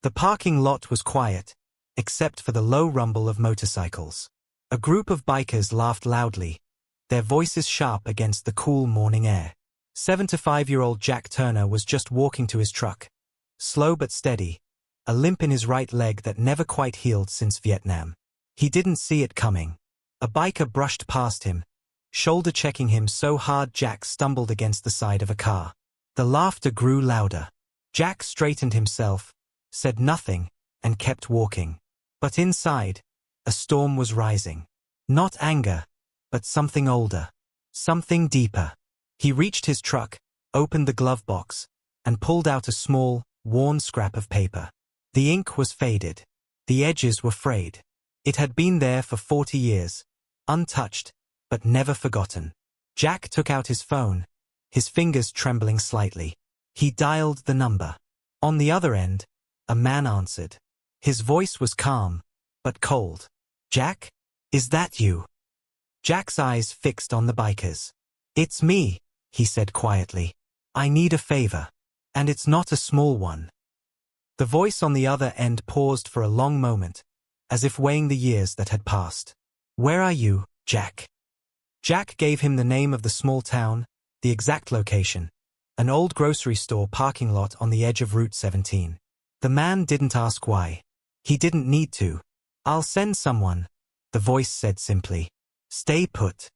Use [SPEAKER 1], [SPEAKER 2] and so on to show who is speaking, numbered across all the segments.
[SPEAKER 1] The parking lot was quiet, except for the low rumble of motorcycles. A group of bikers laughed loudly, their voices sharp against the cool morning air. 75-year-old Jack Turner was just walking to his truck, slow but steady, a limp in his right leg that never quite healed since Vietnam. He didn't see it coming. A biker brushed past him, shoulder-checking him so hard Jack stumbled against the side of a car. The laughter grew louder. Jack straightened himself, said nothing, and kept walking. But inside, a storm was rising. Not anger, but something older. Something deeper. He reached his truck, opened the glove box, and pulled out a small, worn scrap of paper. The ink was faded. The edges were frayed. It had been there for 40 years, untouched, but never forgotten. Jack took out his phone, his fingers trembling slightly. He dialed the number. On the other end, a man answered. His voice was calm, but cold. "Jack? Is that you?" Jack's eyes fixed on the bikers. "It's me," he said quietly. "I need a favor. And it's not a small one." The voice on the other end paused for a long moment, as if weighing the years that had passed. "Where are you, Jack?" Jack gave him the name of the small town, the exact location, an old grocery store parking lot on the edge of Route 17. The man didn't ask why. He didn't need to. "I'll send someone," the voice said simply. "Stay put."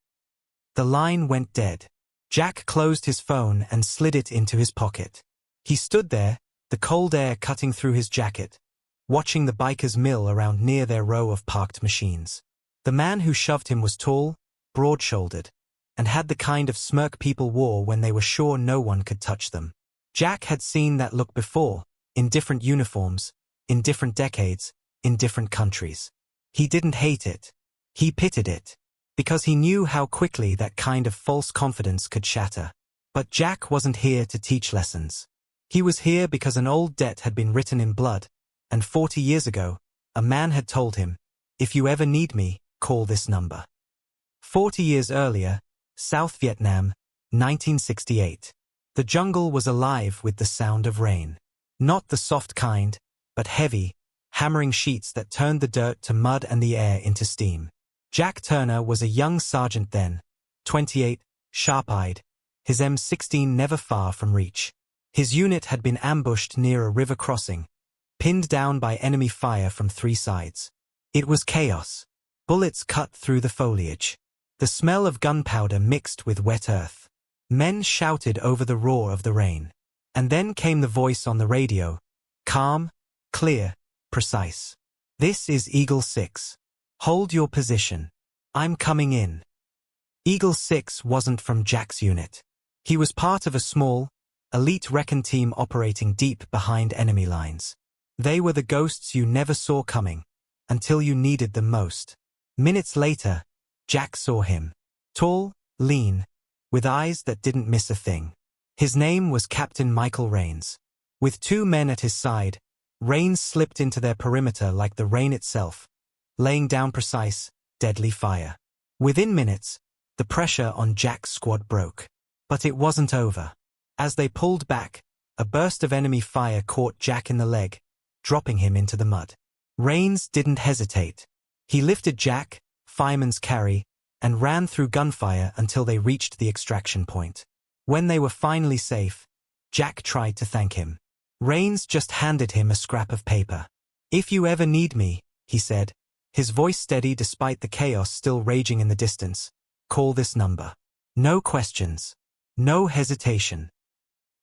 [SPEAKER 1] The line went dead. Jack closed his phone and slid it into his pocket. He stood there, the cold air cutting through his jacket, watching the bikers mill around near their row of parked machines. The man who shoved him was tall, broad-shouldered, and had the kind of smirk people wore when they were sure no one could touch them. Jack had seen that look before, in different uniforms, in different decades, in different countries. He didn't hate it. He pitied it. Because he knew how quickly that kind of false confidence could shatter. But Jack wasn't here to teach lessons. He was here because an old debt had been written in blood, and 40 years ago, a man had told him, "If you ever need me, call this number." 40 years earlier, South Vietnam, 1968. The jungle was alive with the sound of rain. Not the soft kind, but heavy, hammering sheets that turned the dirt to mud and the air into steam. Jack Turner was a young sergeant then, 28, sharp-eyed, his M16 never far from reach. His unit had been ambushed near a river crossing, pinned down by enemy fire from 3 sides. It was chaos. Bullets cut through the foliage. The smell of gunpowder mixed with wet earth. Men shouted over the roar of the rain. And then came the voice on the radio, calm, clear, precise. "This is Eagle 6. Hold your position. I'm coming in." Eagle 6 wasn't from Jack's unit. He was part of a small, elite recon team operating deep behind enemy lines. They were the ghosts you never saw coming, until you needed them most. Minutes later, Jack saw him. Tall, lean, with eyes that didn't miss a thing. His name was Captain Michael Rains. With 2 men at his side, Rains slipped into their perimeter like the rain itself, laying down precise, deadly fire. Within minutes, the pressure on Jack's squad broke. But it wasn't over. As they pulled back, a burst of enemy fire caught Jack in the leg, dropping him into the mud. Rains didn't hesitate. He lifted Jack, fireman's carry, and ran through gunfire until they reached the extraction point. When they were finally safe, Jack tried to thank him. Rains just handed him a scrap of paper. "If you ever need me," he said, his voice steady despite the chaos still raging in the distance, "call this number. No questions. No hesitation."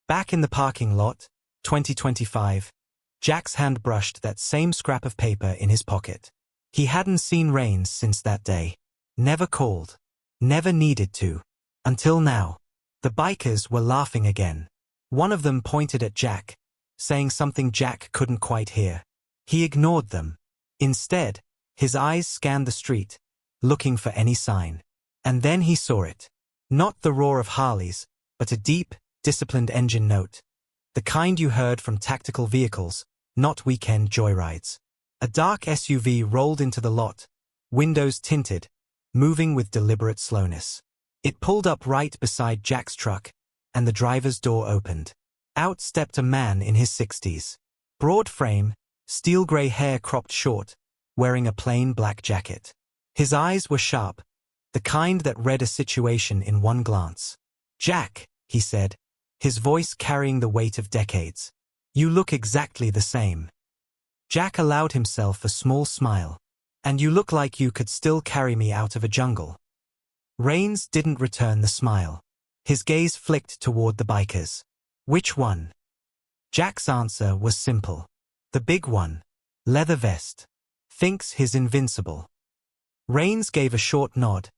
[SPEAKER 1] Back in the parking lot, 2025, Jack's hand brushed that same scrap of paper in his pocket. He hadn't seen Rains since that day. Never called. Never needed to. Until now. The bikers were laughing again. One of them pointed at Jack, saying something Jack couldn't quite hear. He ignored them. Instead, his eyes scanned the street, looking for any sign. And then he saw it. Not the roar of Harleys, but a deep, disciplined engine note. The kind you heard from tactical vehicles, not weekend joyrides. A dark SUV rolled into the lot, windows tinted, moving with deliberate slowness. It pulled up right beside Jack's truck, and the driver's door opened. Out stepped a man in his 60s. Broad frame, steel gray hair cropped short, wearing a plain black jacket. His eyes were sharp, the kind that read a situation in one glance. "Jack," he said, his voice carrying the weight of decades. "You look exactly the same." Jack allowed himself a small smile. "And you look like you could still carry me out of a jungle." Rains didn't return the smile. His gaze flicked toward the bikers. "Which one?" Jack's answer was simple. "The big one. Leather vest. Thinks he's invincible." Rains gave a short nod,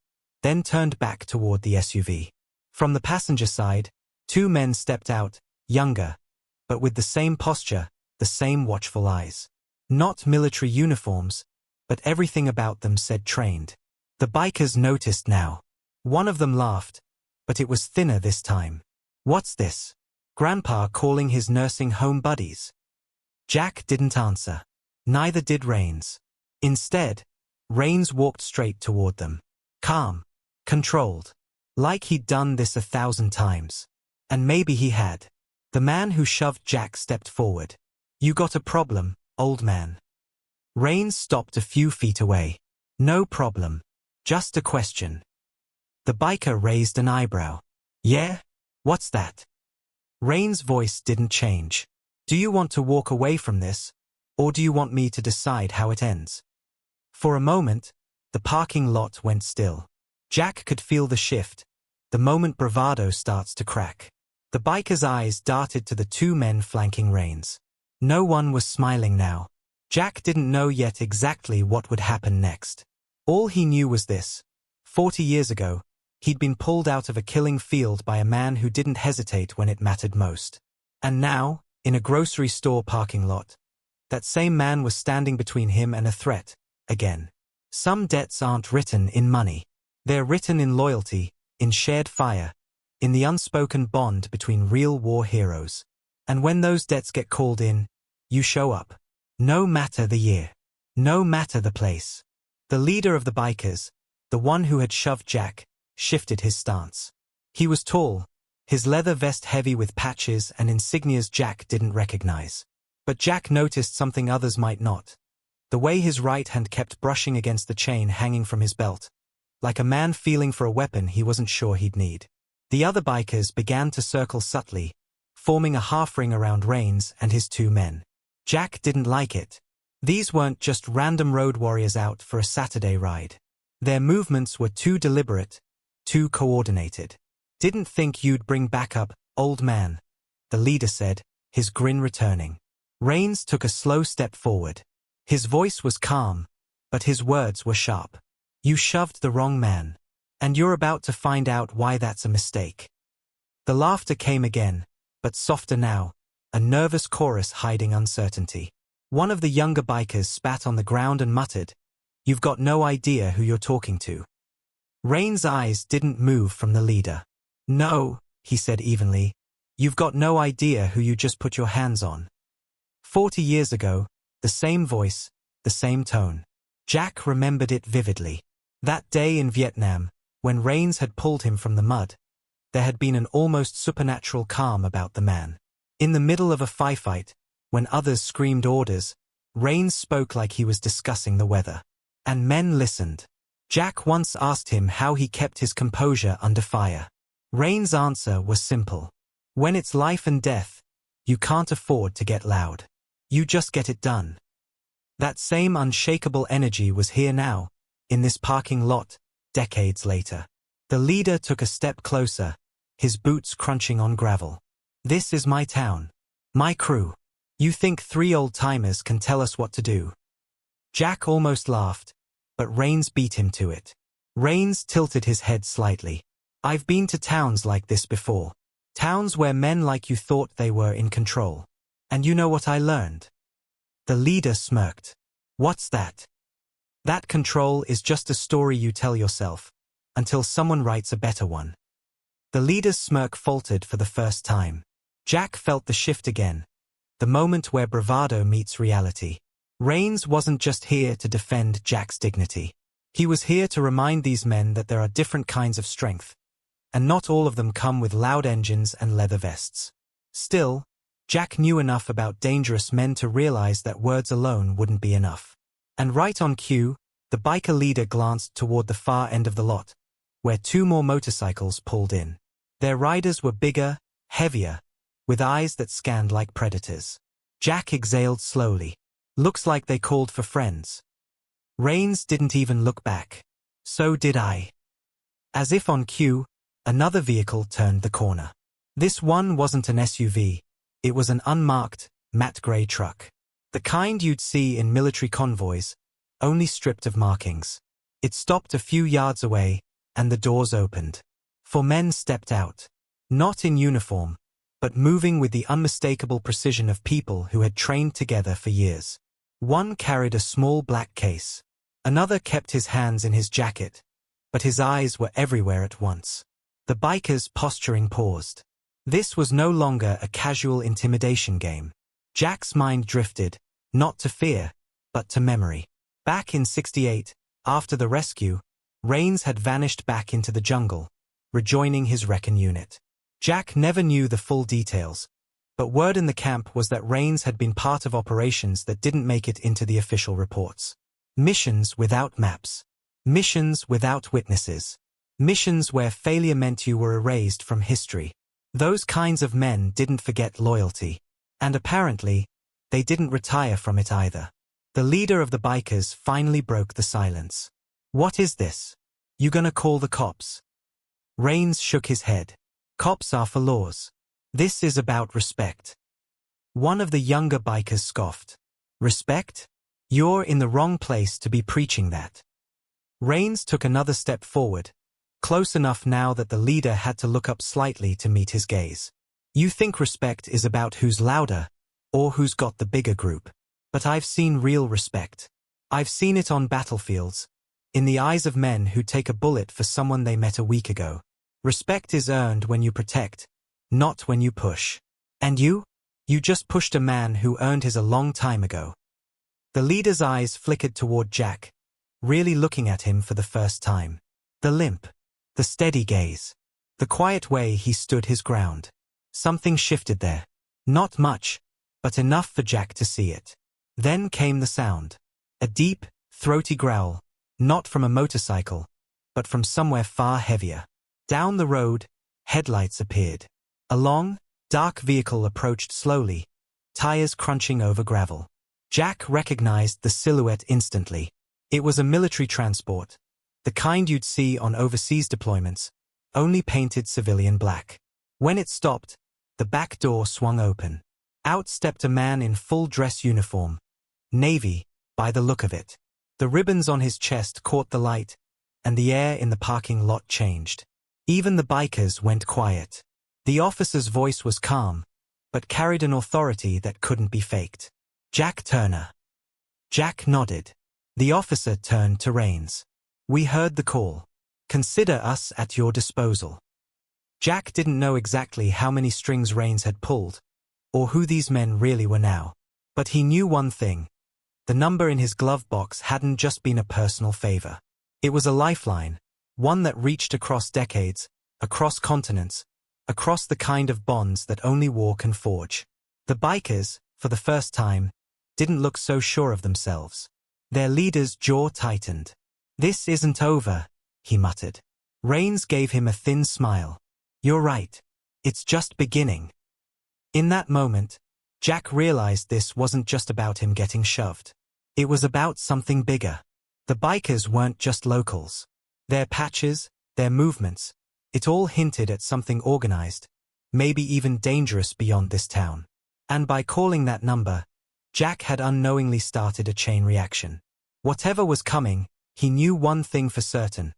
[SPEAKER 1] then turned back toward the SUV. From the passenger side, two men stepped out, younger, but with the same posture, the same watchful eyes. Not military uniforms, but everything about them said trained. The bikers noticed now. One of them laughed, but it was thinner this time. "What's this? Grandpa calling his nursing home buddies?" Jack didn't answer. Neither did Rains. Instead, Rains walked straight toward them. Calm. Controlled. Like he'd done this 1,000 times. And maybe he had. The man who shoved Jack stepped forward. "You got a problem, old man?" Rains stopped a few feet away. "No problem. Just a question." The biker raised an eyebrow. "Yeah? What's that?" Rains' voice didn't change. "Do you want to walk away from this, or do you want me to decide how it ends?" For a moment, the parking lot went still. Jack could feel the shift, the moment bravado starts to crack. The biker's eyes darted to the two men flanking Rains. No one was smiling now. Jack didn't know yet exactly what would happen next. All he knew was this. 40 years ago, he'd been pulled out of a killing field by a man who didn't hesitate when it mattered most. And now, in a grocery store parking lot, that same man was standing between him and a threat, again. Some debts aren't written in money. They're written in loyalty, in shared fire, in the unspoken bond between real war heroes. And when those debts get called in, you show up. No matter the year. No matter the place. The leader of the bikers, the one who had shoved Jack, shifted his stance. He was tall, his leather vest heavy with patches and insignias Jack didn't recognize. But Jack noticed something others might not. The way his right hand kept brushing against the chain hanging from his belt. Like a man feeling for a weapon he wasn't sure he'd need. The other bikers began to circle subtly, forming a half-ring around Rains and his two men. Jack didn't like it. These weren't just random road warriors out for a Saturday ride. Their movements were too deliberate, too coordinated. "Didn't think you'd bring backup, old man," the leader said, his grin returning. Rains took a slow step forward. His voice was calm, but his words were sharp. "You shoved the wrong man. And you're about to find out why that's a mistake." The laughter came again, but softer now, a nervous chorus hiding uncertainty. One of the younger bikers spat on the ground and muttered, "You've got no idea who you're talking to." Rain's eyes didn't move from the leader. "No," he said evenly, "you've got no idea who you just put your hands on." 40 years ago, the same voice, the same tone. Jack remembered it vividly. That day in Vietnam, when Rains had pulled him from the mud, there had been an almost supernatural calm about the man. In the middle of a firefight, when others screamed orders, Rains spoke like he was discussing the weather. And men listened. Jack once asked him how he kept his composure under fire. Rains' answer was simple. "When it's life and death, you can't afford to get loud. You just get it done." That same unshakable energy was here now, in this parking lot, decades later. The leader took a step closer, his boots crunching on gravel. "This is my town. My crew. You think 3 old-timers can tell us what to do?" Jack almost laughed, but Rains beat him to it. Rains tilted his head slightly. "I've been to towns like this before. Towns where men like you thought they were in control. And you know what I learned?" The leader smirked. "What's that?" "That control is just a story you tell yourself, until someone writes a better one." The leader's smirk faltered for the first time. Jack felt the shift again, the moment where bravado meets reality. Rains wasn't just here to defend Jack's dignity. He was here to remind these men that there are different kinds of strength, and not all of them come with loud engines and leather vests. Still, Jack knew enough about dangerous men to realize that words alone wouldn't be enough. And right on cue, the biker leader glanced toward the far end of the lot, where two more motorcycles pulled in. Their riders were bigger, heavier, with eyes that scanned like predators. Jack exhaled slowly. Looks like they called for friends. Rains didn't even look back. So did I. As if on cue, another vehicle turned the corner. This one wasn't an SUV, it was an unmarked, matte gray truck. The kind you'd see in military convoys, only stripped of markings. It stopped a few yards away, and the doors opened. 4 men stepped out. Not in uniform, but moving with the unmistakable precision of people who had trained together for years. One carried a small black case. Another kept his hands in his jacket, but his eyes were everywhere at once. The biker's posturing paused. This was no longer a casual intimidation game. Jack's mind drifted, not to fear, but to memory. Back in '68, after the rescue, Rains had vanished back into the jungle, rejoining his recon unit. Jack never knew the full details, but word in the camp was that Rains had been part of operations that didn't make it into the official reports. Missions without maps. Missions without witnesses. Missions where failure meant you were erased from history. Those kinds of men didn't forget loyalty. And apparently, they didn't retire from it either. The leader of the bikers finally broke the silence. "What is this? You gonna call the cops?" Rains shook his head. "Cops are for laws. This is about respect." One of the younger bikers scoffed. "Respect? You're in the wrong place to be preaching that." Rains took another step forward, close enough now that the leader had to look up slightly to meet his gaze. "You think respect is about who's louder, or who's got the bigger group. But I've seen real respect. I've seen it on battlefields, in the eyes of men who take a bullet for someone they met a week ago. Respect is earned when you protect, not when you push. And you? You just pushed a man who earned his a long time ago." The leader's eyes flickered toward Jack, really looking at him for the first time. The limp, the steady gaze, the quiet way he stood his ground. Something shifted there. Not much, but enough for Jack to see it. Then came the sound. A deep, throaty growl, not from a motorcycle, but from somewhere far heavier. Down the road, headlights appeared. A long, dark vehicle approached slowly, tires crunching over gravel. Jack recognized the silhouette instantly. It was a military transport, the kind you'd see on overseas deployments, only painted civilian black. When it stopped, the back door swung open. Out stepped a man in full dress uniform, navy, by the look of it. The ribbons on his chest caught the light, and the air in the parking lot changed. Even the bikers went quiet. The officer's voice was calm, but carried an authority that couldn't be faked. "Jack Turner." Jack nodded. The officer turned to Rains. "We heard the call. Consider us at your disposal." Jack didn't know exactly how many strings Rains had pulled, or who these men really were now. But he knew one thing. The number in his glove box hadn't just been a personal favor. It was a lifeline, one that reached across decades, across continents, across the kind of bonds that only war can forge. The bikers, for the first time, didn't look so sure of themselves. Their leader's jaw tightened. "This isn't over," he muttered. Rains gave him a thin smile. "You're right. It's just beginning." In that moment, Jack realized this wasn't just about him getting shoved. It was about something bigger. The bikers weren't just locals. Their patches, their movements, it all hinted at something organized, maybe even dangerous beyond this town. And by calling that number, Jack had unknowingly started a chain reaction. Whatever was coming, he knew one thing for certain.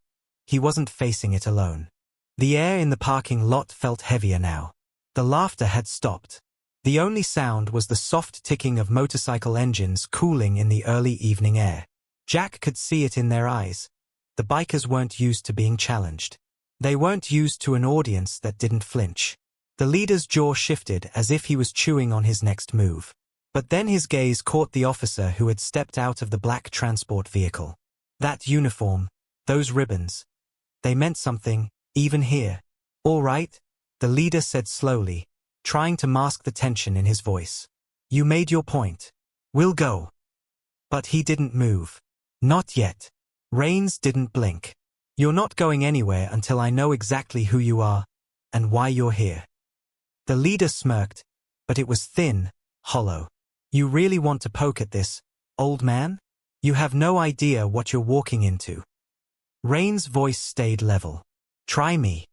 [SPEAKER 1] He wasn't facing it alone. The air in the parking lot felt heavier now. The laughter had stopped. The only sound was the soft ticking of motorcycle engines cooling in the early evening air. Jack could see it in their eyes. The bikers weren't used to being challenged. They weren't used to an audience that didn't flinch. The leader's jaw shifted as if he was chewing on his next move. But then his gaze caught the officer who had stepped out of the black transport vehicle. That uniform, those ribbons, they meant something, even here. "All right," the leader said slowly, trying to mask the tension in his voice. You made your point. We'll go. But he didn't move. Not yet. Rains didn't blink. You're not going anywhere until I know exactly who you are and why you're here. The leader smirked, but it was thin, hollow. You really want to poke at this, old man? You have no idea what you're walking into. Rain's voice stayed level. Try me.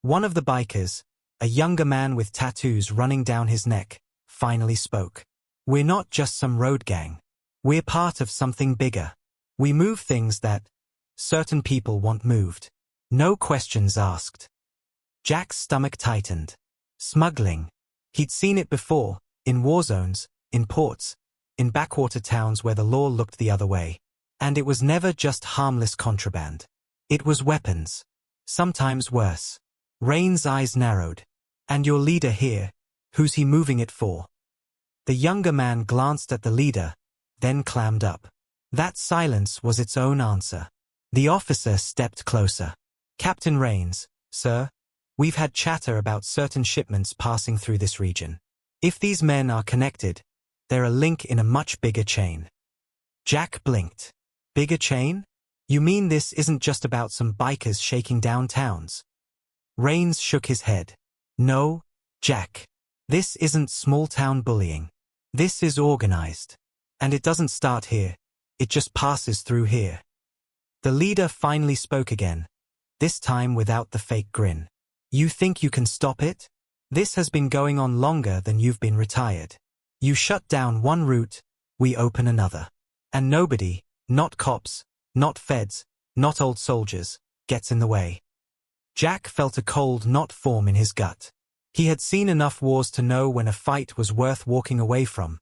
[SPEAKER 1] One of the bikers, a younger man with tattoos running down his neck, finally spoke. We're not just some road gang. We're part of something bigger. We move things that certain people want moved. No questions asked. Jack's stomach tightened. Smuggling. He'd seen it before, in war zones, in ports, in backwater towns where the law looked the other way. And it was never just harmless contraband. It was weapons. Sometimes worse. Rain's eyes narrowed. And your leader here, who's he moving it for? The younger man glanced at the leader, then clammed up. That silence was its own answer. The officer stepped closer. Captain Rains, sir, we've had chatter about certain shipments passing through this region. If these men are connected, they're a link in a much bigger chain. Jack blinked. Bigger chain? You mean this isn't just about some bikers shaking down towns? Rains shook his head. No, Jack. This isn't small-town bullying. This is organized. And it doesn't start here. It just passes through here. The leader finally spoke again, this time without the fake grin. You think you can stop it? This has been going on longer than you've been retired. You shut down one route, we open another. And nobody, not cops, not feds, not old soldiers, gets in the way. Jack felt a cold knot form in his gut. He had seen enough wars to know when a fight was worth walking away from,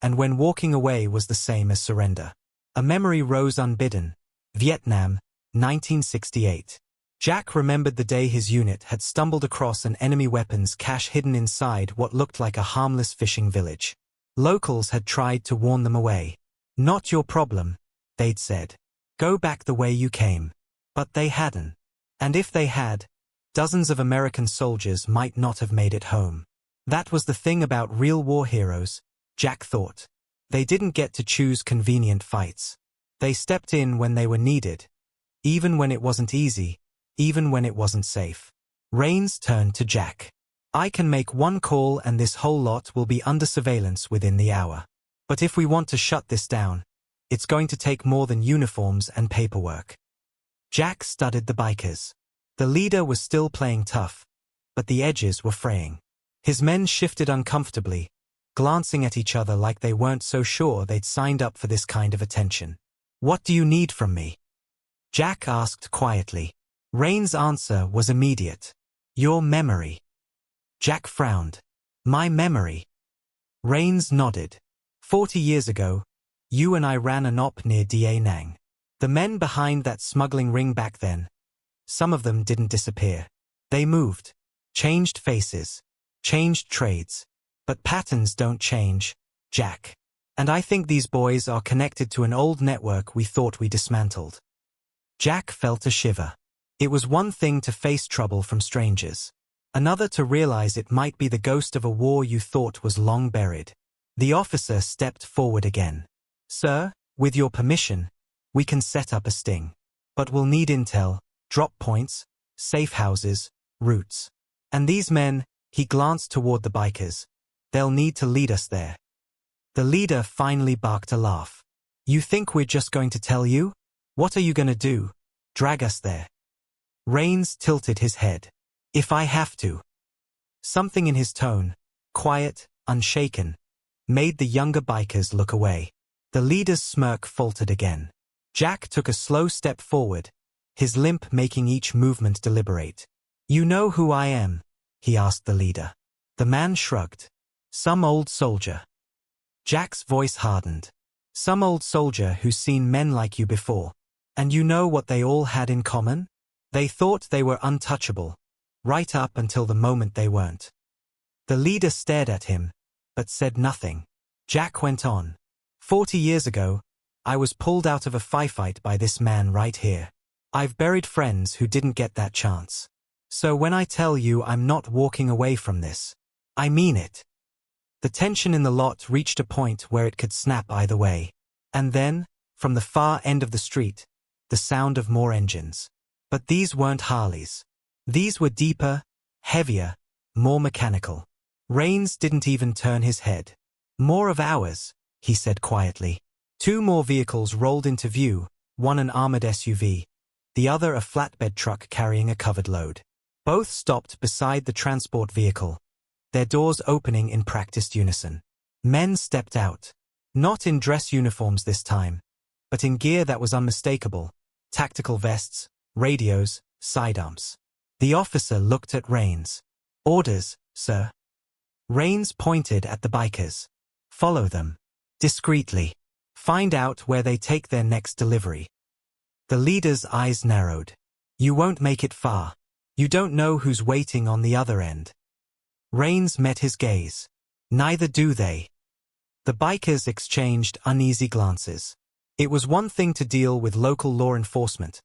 [SPEAKER 1] and when walking away was the same as surrender. A memory rose unbidden. Vietnam, 1968. Jack remembered the day his unit had stumbled across an enemy weapons cache hidden inside what looked like a harmless fishing village. Locals had tried to warn them away. Not your problem, they'd said. Go back the way you came. But they hadn't. And if they had, dozens of American soldiers might not have made it home. That was the thing about real war heroes, Jack thought. They didn't get to choose convenient fights. They stepped in when they were needed, even when it wasn't easy, even when it wasn't safe. Rains turned to Jack. I can make one call and this whole lot will be under surveillance within the hour. But if we want to shut this down, it's going to take more than uniforms and paperwork. Jack studied the bikers. The leader was still playing tough, but the edges were fraying. His men shifted uncomfortably, glancing at each other like they weren't so sure they'd signed up for this kind of attention. What do you need from me? Jack asked quietly. Rain's answer was immediate. Your memory. Jack frowned. My memory. Rains nodded. 40 years ago, you and I ran an op near Da Nang. The men behind that smuggling ring back then, some of them didn't disappear. They moved, changed faces, changed trades. But patterns don't change, Jack. And I think these boys are connected to an old network we thought we dismantled. Jack felt a shiver. It was one thing to face trouble from strangers. Another to realize it might be the ghost of a war you thought was long buried. The officer stepped forward again. Sir, with your permission, we can set up a sting. But we'll need intel, drop points, safe houses, routes. And these men, he glanced toward the bikers, they'll need to lead us there. The leader finally barked a laugh. You think we're just going to tell you? What are you going to do? Drag us there? Rains tilted his head. If I have to. Something in his tone, quiet, unshaken, made the younger bikers look away. The leader's smirk faltered again. Jack took a slow step forward, his limp making each movement deliberate. You know who I am? He asked the leader. The man shrugged. Some old soldier. Jack's voice hardened. Some old soldier who's seen men like you before. And you know what they all had in common? They thought they were untouchable, right up until the moment they weren't. The leader stared at him, but said nothing. Jack went on. 40 years ago, I was pulled out of a firefight by this man right here. I've buried friends who didn't get that chance. So when I tell you I'm not walking away from this, I mean it. The tension in the lot reached a point where it could snap either way. And then, from the far end of the street, the sound of more engines. But these weren't Harleys. These were deeper, heavier, more mechanical. Rains didn't even turn his head. More of ours, he said quietly. Two more vehicles rolled into view, one an armored SUV, the other a flatbed truck carrying a covered load. Both stopped beside the transport vehicle, their doors opening in practiced unison. Men stepped out. Not in dress uniforms this time, but in gear that was unmistakable, tactical vests, radios, sidearms. The officer looked at Rains. Orders, sir. Rains pointed at the bikers. Follow them. Discreetly. Find out where they take their next delivery. The leader's eyes narrowed. You won't make it far. You don't know who's waiting on the other end. Rains met his gaze. Neither do they. The bikers exchanged uneasy glances. It was one thing to deal with local law enforcement,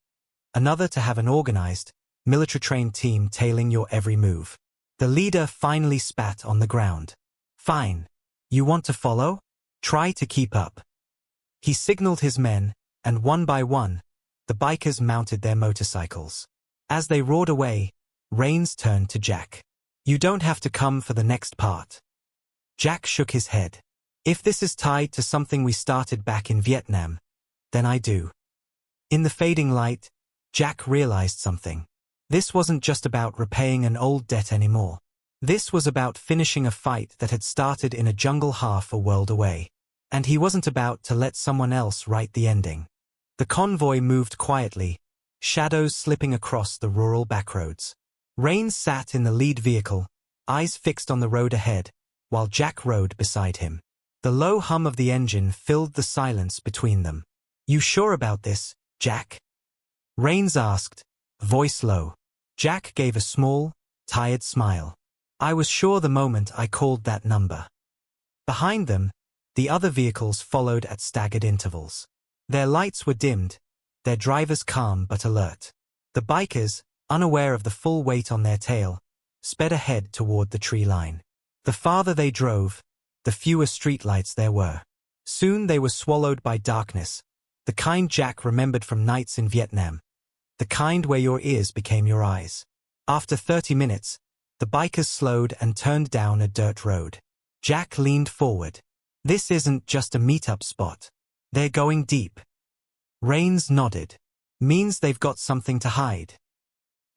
[SPEAKER 1] another to have an organized, military-trained team tailing your every move. The leader finally spat on the ground. Fine. You want to follow? Try to keep up. He signaled his men, and one by one, the bikers mounted their motorcycles. As they roared away, Rains turned to Jack. You don't have to come for the next part. Jack shook his head. If this is tied to something we started back in Vietnam, then I do. In the fading light, Jack realized something. This wasn't just about repaying an old debt anymore. This was about finishing a fight that had started in a jungle half a world away. And he wasn't about to let someone else write the ending. The convoy moved quietly, shadows slipping across the rural backroads. Rains sat in the lead vehicle, eyes fixed on the road ahead, while Jack rode beside him. The low hum of the engine filled the silence between them. You sure about this, Jack? Rains asked, voice low. Jack gave a small, tired smile. I was sure the moment I called that number. Behind them, the other vehicles followed at staggered intervals. Their lights were dimmed, their drivers calm but alert. The bikers, unaware of the full weight on their tail, sped ahead toward the tree line. The farther they drove, the fewer streetlights there were. Soon they were swallowed by darkness, the kind Jack remembered from nights in Vietnam, the kind where your ears became your eyes. After 30 minutes, the bikers slowed and turned down a dirt road. Jack leaned forward. This isn't just a meet-up spot. They're going deep. Rains nodded. Means they've got something to hide.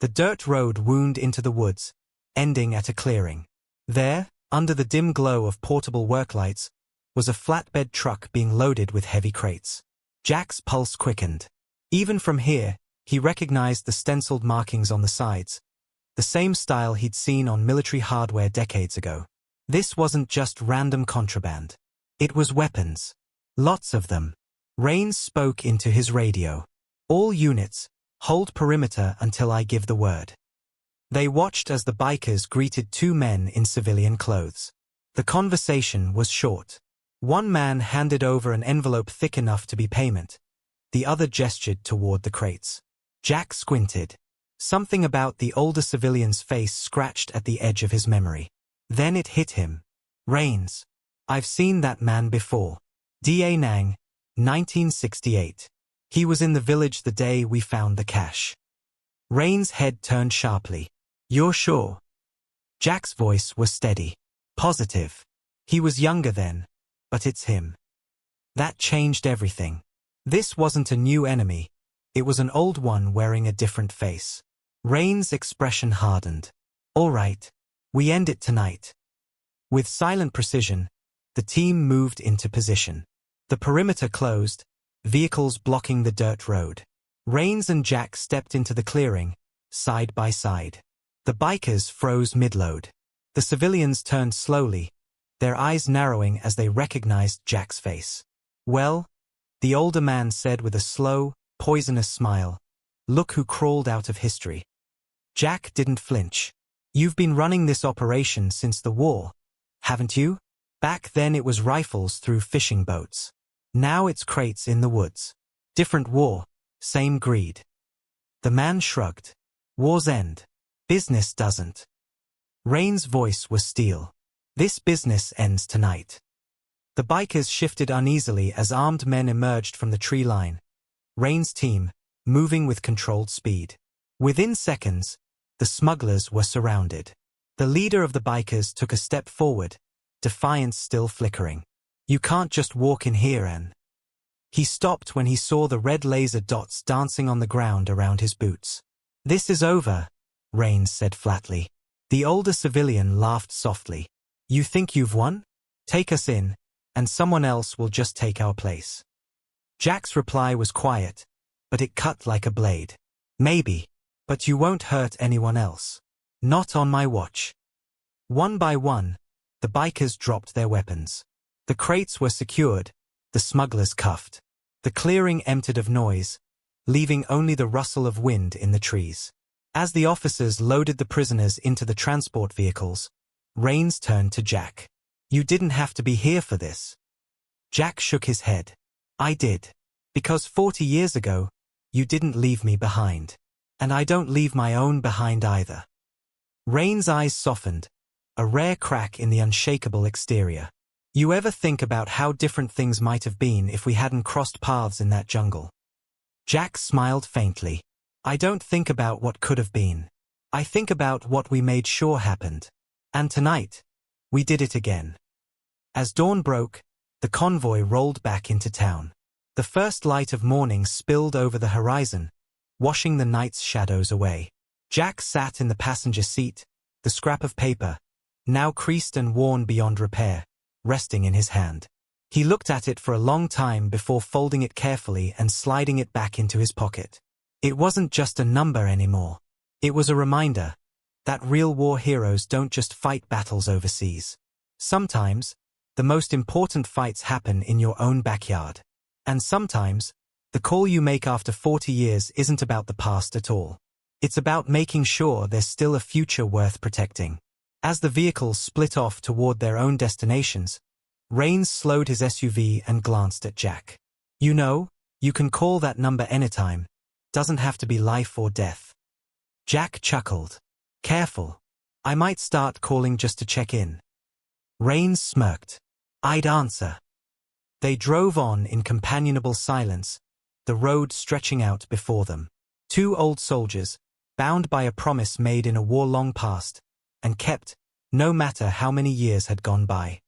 [SPEAKER 1] The dirt road wound into the woods, ending at a clearing. There, under the dim glow of portable worklights, was a flatbed truck being loaded with heavy crates. Jack's pulse quickened. Even from here, he recognized the stenciled markings on the sides, the same style he'd seen on military hardware decades ago. This wasn't just random contraband. It was weapons. Lots of them. Rains spoke into his radio. All units, hold perimeter until I give the word. They watched as the bikers greeted two men in civilian clothes. The conversation was short. One man handed over an envelope thick enough to be payment. The other gestured toward the crates. Jack squinted. Something about the older civilian's face scratched at the edge of his memory. Then it hit him. Rains. I've seen that man before. Da Nang, 1968. He was in the village the day we found the cash. Rains' head turned sharply. You're sure? Jack's voice was steady. Positive. He was younger then, but it's him. That changed everything. This wasn't a new enemy. It was an old one wearing a different face. Rains' expression hardened. All right. We end it tonight. With silent precision, the team moved into position. The perimeter closed, vehicles blocking the dirt road. Rains and Jack stepped into the clearing, side by side. The bikers froze mid-load. The civilians turned slowly, their eyes narrowing as they recognized Jack's face. Well, the older man said with a slow, poisonous smile, look who crawled out of history. Jack didn't flinch. You've been running this operation since the war, haven't you? Back then it was rifles through fishing boats. Now it's crates in the woods. Different war, same greed. The man shrugged. Wars end. Business doesn't. Rain's voice was steel. This business ends tonight. The bikers shifted uneasily as armed men emerged from the tree line. Rain's team, moving with controlled speed. Within seconds, the smugglers were surrounded. The leader of the bikers took a step forward, defiance still flickering. "You can't just walk in here, Ann." He stopped when he saw the red laser dots dancing on the ground around his boots. "This is over," Rains said flatly. The older civilian laughed softly. "You think you've won? Take us in, and someone else will just take our place." Jack's reply was quiet, but it cut like a blade. "Maybe, but you won't hurt anyone else. Not on my watch." One by one, the bikers dropped their weapons. The crates were secured, the smugglers cuffed. The clearing emptied of noise, leaving only the rustle of wind in the trees. As the officers loaded the prisoners into the transport vehicles, Rains turned to Jack. "You didn't have to be here for this." Jack shook his head. "I did. Because 40 years ago, you didn't leave me behind. And I don't leave my own behind either." Rain's eyes softened, a rare crack in the unshakable exterior. "You ever think about how different things might have been if we hadn't crossed paths in that jungle?" Jack smiled faintly. "I don't think about what could have been. I think about what we made sure happened. And tonight, we did it again." As dawn broke, the convoy rolled back into town. The first light of morning spilled over the horizon, washing the night's shadows away. Jack sat in the passenger seat, the scrap of paper, now creased and worn beyond repair, resting in his hand. He looked at it for a long time before folding it carefully and sliding it back into his pocket. It wasn't just a number anymore. It was a reminder that real war heroes don't just fight battles overseas. Sometimes, the most important fights happen in your own backyard. And sometimes, the call you make after 40 years isn't about the past at all. It's about making sure there's still a future worth protecting. As the vehicles split off toward their own destinations, Rains slowed his SUV and glanced at Jack. "You know, you can call that number anytime. Doesn't have to be life or death." Jack chuckled. "Careful. I might start calling just to check in." Rains smirked. "I'd answer." They drove on in companionable silence, the road stretching out before them. Two old soldiers, bound by a promise made in a war long past, and kept, no matter how many years had gone by.